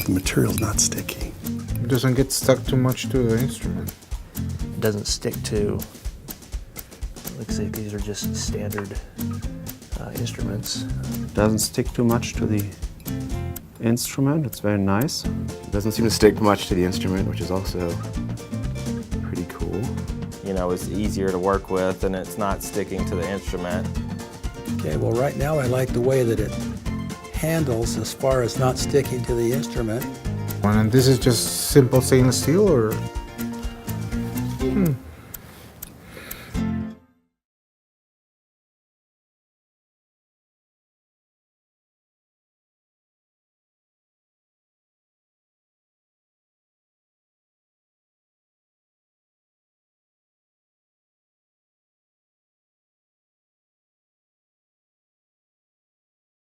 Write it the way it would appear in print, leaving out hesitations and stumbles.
the material's not sticky. It doesn't get stuck too much to the instrument. It doesn't stick to, looks like these are just standard instruments. Doesn't stick too much to the instrument. It's very nice. Doesn't seem to stick much to the instrument, which is also pretty cool. You know, it's easier to work with and it's not sticking to the instrument. Okay, well right now I like the way that it handles as far as not sticking to the instrument. And this is just simple stainless steel, or?